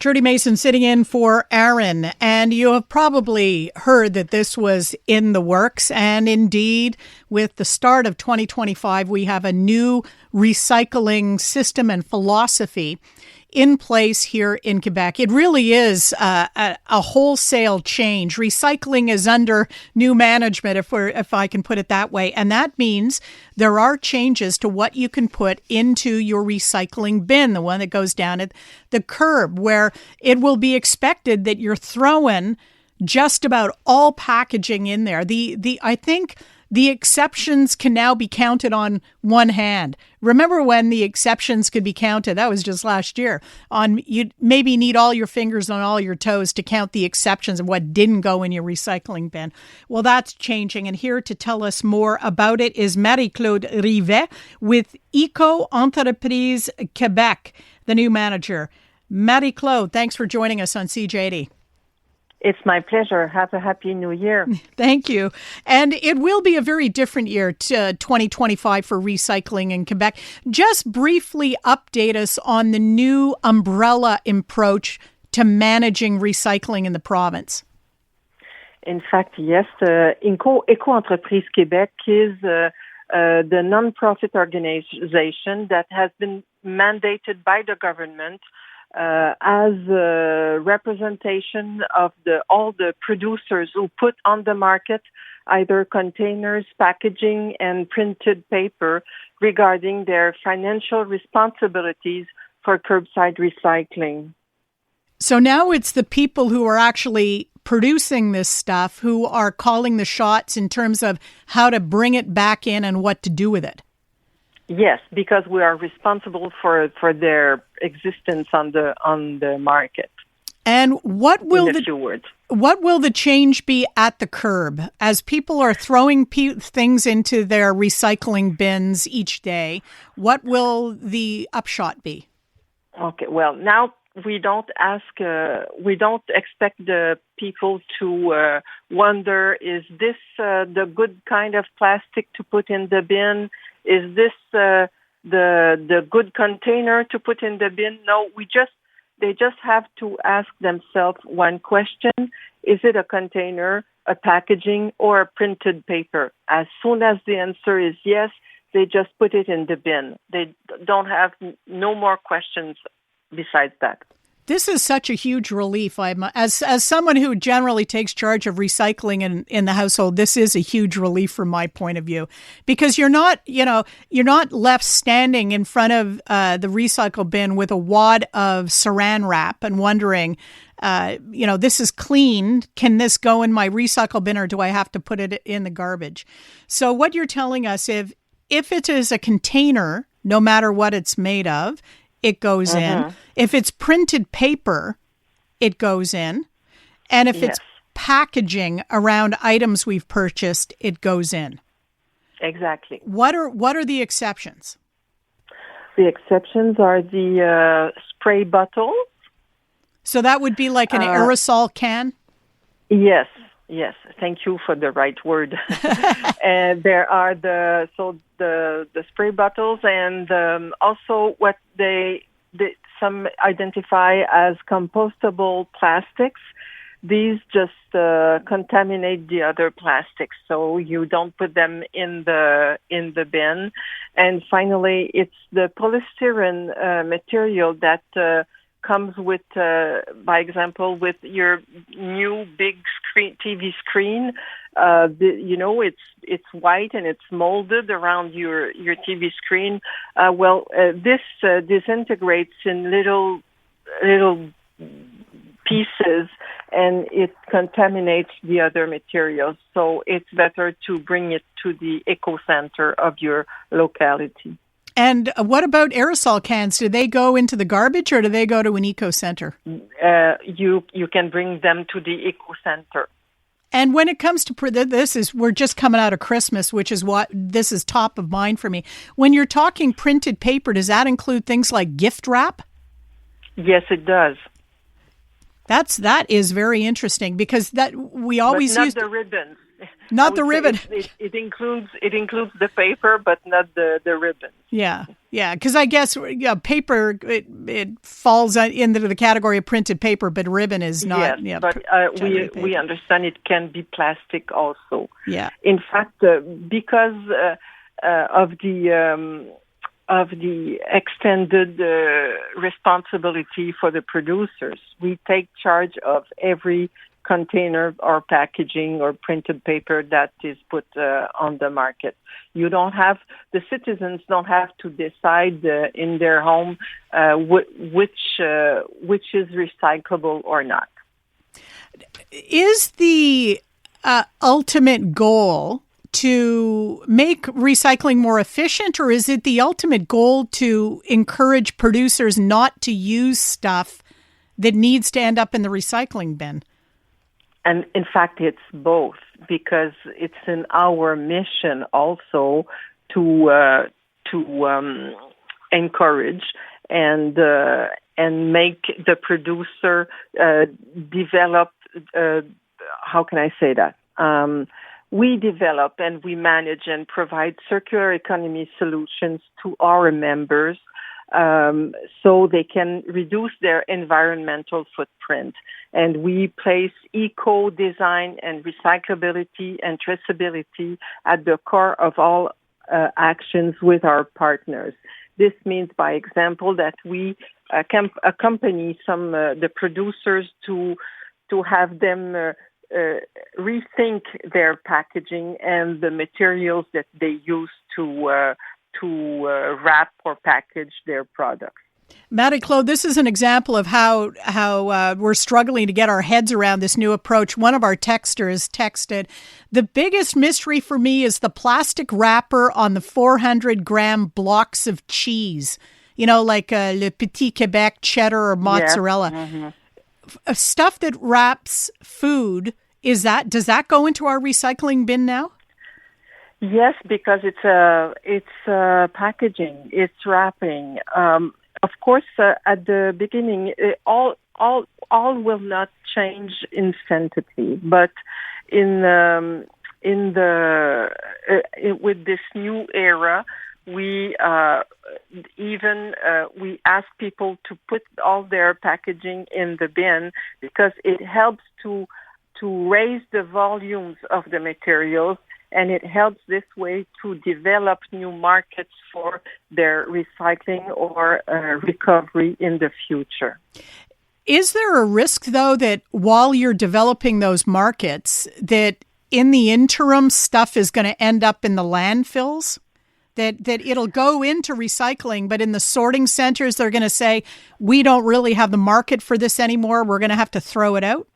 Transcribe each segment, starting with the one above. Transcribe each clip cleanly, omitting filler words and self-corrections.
Trudie Mason sitting in for Aaron, and you have probably heard that this was in the works, and indeed, with the start of 2025, we have a new recycling system and philosophy in place here in Quebec. It really is a wholesale change. Recycling is under new management, if I can put it that way, and that means there are changes to what you can put into your recycling bin, the one that goes down at the curb, where it will be expected that you're throwing just about all packaging in there. I think the exceptions can now be counted on one hand. Remember when the exceptions could be counted? That was just last year. You'd maybe need all your fingers on all your toes to count the exceptions of what didn't go in your recycling bin. Well, that's changing. And here to tell us more about it is Marie-Claude Rivet with Entreprises Québec, the new manager. Marie-Claude, thanks for joining us on CJD. It's my pleasure. Have a happy new year. Thank you. And it will be a very different year, 2025, for recycling in Quebec. Just briefly update us on the new umbrella approach to managing recycling in the province. In fact, yes. Entreprises Québec is the non-profit organization that has been mandated by the government as a representation of all the producers who put on the market either containers, packaging, and printed paper regarding their financial responsibilities for curbside recycling. So now it's the people who are actually producing this stuff who are calling the shots in terms of how to bring it back in and what to do with it. Yes, because we are responsible for their existence on the market. And what will what will the change be at the curb as people are throwing things into their recycling bins each day? What will the upshot be? Okay, well, now we don't expect the people to wonder, is this the good kind of plastic to put in the bin? Is this the good container to put in the bin? No, they just have to ask themselves one question: is it a container, a packaging, or a printed paper? As soon as the answer is yes, they just put it in the bin. They don't have no more questions besides that. This is such a huge relief. As someone who generally takes charge of recycling in the household, this is a huge relief from my point of view, because you're not left standing in front of the recycle bin with a wad of saran wrap and wondering, this is clean. Can this go in my recycle bin, or do I have to put it in the garbage? So what you're telling us, if it is a container, no matter what it's made of, it goes in. If it's printed paper, it goes in. And if it's packaging around items we've purchased, it goes in. Exactly. What are the exceptions? The exceptions are the spray bottles. So that would be like an aerosol can? Yes. Thank you for the right word. And there are the spray bottles, and also what some identify as compostable plastics. These just contaminate the other plastics, so you don't put them in the bin. And finally, it's the polystyrene material that comes with, by example, with your new big TV screen. It's white and it's molded around your TV screen. This disintegrates in little pieces, and it contaminates the other materials. So it's better to bring it to the eco center of your locality. And what about aerosol cans? Do they go into the garbage, or do they go to an eco center? You can bring them to the eco center. And when it comes to we're just coming out of Christmas, which is what this is top of mind for me. When you're talking printed paper, does that include things like gift wrap? Yes, it does. That is very interesting, because that we always but not use the ribbons. Not the ribbon. It includes the paper, but not the ribbon. Yeah, because I guess paper it falls into the category of printed paper, but ribbon is not. Yes, but we understand it can be plastic also. Yeah. In fact, because of the extended responsibility for the producers, we take charge of every container or packaging or printed paper that is put on the market. The citizens don't have to decide in their home which is recyclable or not. Is the ultimate goal to make recycling more efficient, or is it the ultimate goal to encourage producers not to use stuff that needs to end up in the recycling bin? And in fact, it's both, because it's in our mission also to encourage and make the producer develop. How can I say that? We develop and we manage and provide circular economy solutions to our members so they can reduce their environmental footprint. And we place eco, design, and recyclability and traceability at the core of all actions with our partners. This means, by example, that we accompany the producers to have them rethink their packaging and the materials that they use to wrap or package their products. Marie-Claude, this is an example of how we're struggling to get our heads around this new approach. One of our texters texted, "The biggest mystery for me is the plastic wrapper on the 400-gram blocks of cheese. Like Le Petit Québec cheddar or mozzarella." Yeah. Mm-hmm. Stuff that wraps food, does that go into our recycling bin now? Yes, because it's packaging, it's wrapping. Of course, at the beginning, all will not change instantly, but with this new era, we ask people to put all their packaging in the bin, because it helps to raise the volumes of the materials, and it helps this way to develop new markets for their recycling or recovery in the future. Is there a risk, though, that while you're developing those markets, that in the interim stuff is going to end up in the landfills? That it'll go into recycling, but in the sorting centers, they're going to say, we don't really have the market for this anymore. We're going to have to throw it out?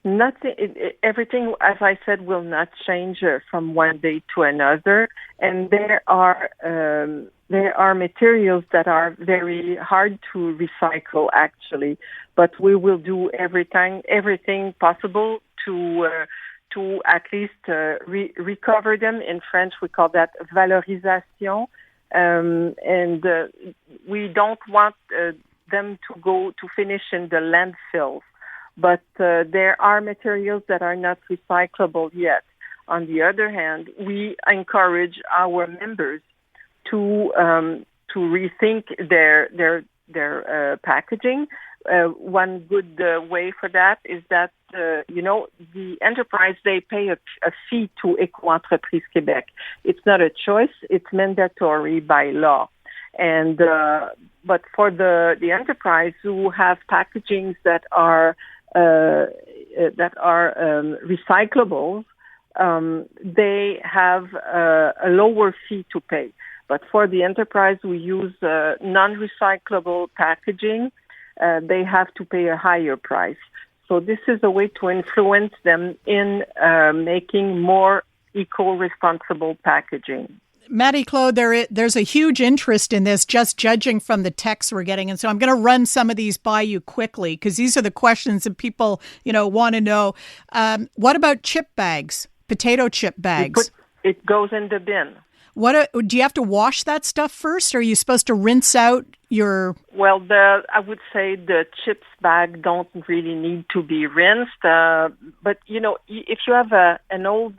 Nothing. Everything, as I said, will not change from one day to another. And there are materials that are very hard to recycle, actually. But we will do everything possible to at least recover them. In French, we call that valorisation. And we don't want them to finish in the landfills. But there are materials that are not recyclable yet. On the other hand, we encourage our members to rethink their packaging. One good way for that is that the enterprise, they pay a fee to Entreprises Québec. It's not a choice; it's mandatory by law. And but for the enterprise who have packagings that are recyclable, they have a lower fee to pay. But for the enterprise who use non-recyclable packaging, they have to pay a higher price. So this is a way to influence them in making more eco-responsible packaging. Marie-Claude, there's a huge interest in this, just judging from the texts we're getting. And so I'm going to run some of these by you quickly, because these are the questions that people, want to know. What about chip bags, potato chip bags? It goes in the bin. Do you have to wash that stuff first, or are you supposed to rinse out your... Well, I would say the chips bag don't really need to be rinsed. But, if you have an old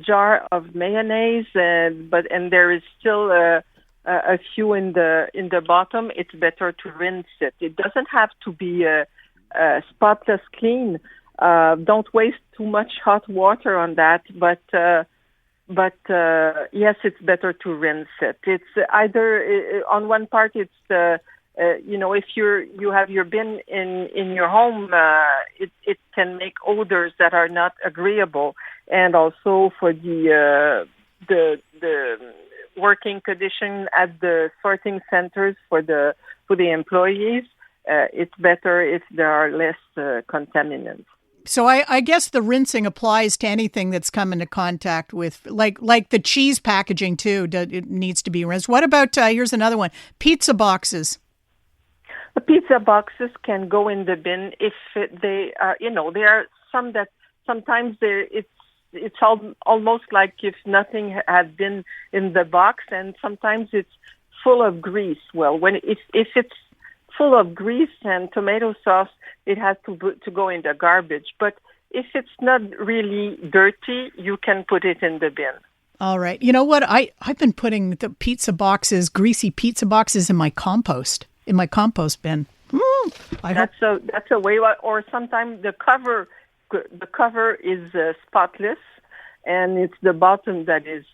jar of mayonnaise, and there is still a few in the bottom, it's better to rinse it. It doesn't have to be spotless clean. Don't waste too much hot water on that, but yes, it's better to rinse it. It's either on one part. It's if you have your bin in your home, it can make odors that are not agreeable, and also for the working condition at the sorting centers for the employees. It's better if there are less contaminants. So I guess the rinsing applies to anything that's come into contact with, like the cheese packaging too. It needs to be rinsed. What about, here's another one, pizza boxes? The pizza boxes can go in the bin if there are some that sometimes it's almost like if nothing had been in the box, and sometimes it's full of grease. Well, if it's full of grease and tomato sauce, it has to go in the garbage. But if it's not really dirty, you can put it in the bin. All right. You know what? I've been putting the greasy pizza boxes in my compost bin. That's a way. Or sometimes the cover is spotless, and it's the bottom that is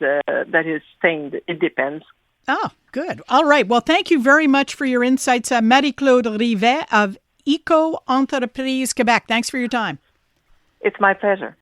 stained. It depends. Oh, good. All right. Well, thank you very much for your insights, Marie-Claude Rivet of Entreprises Québec. Thanks for your time. It's my pleasure.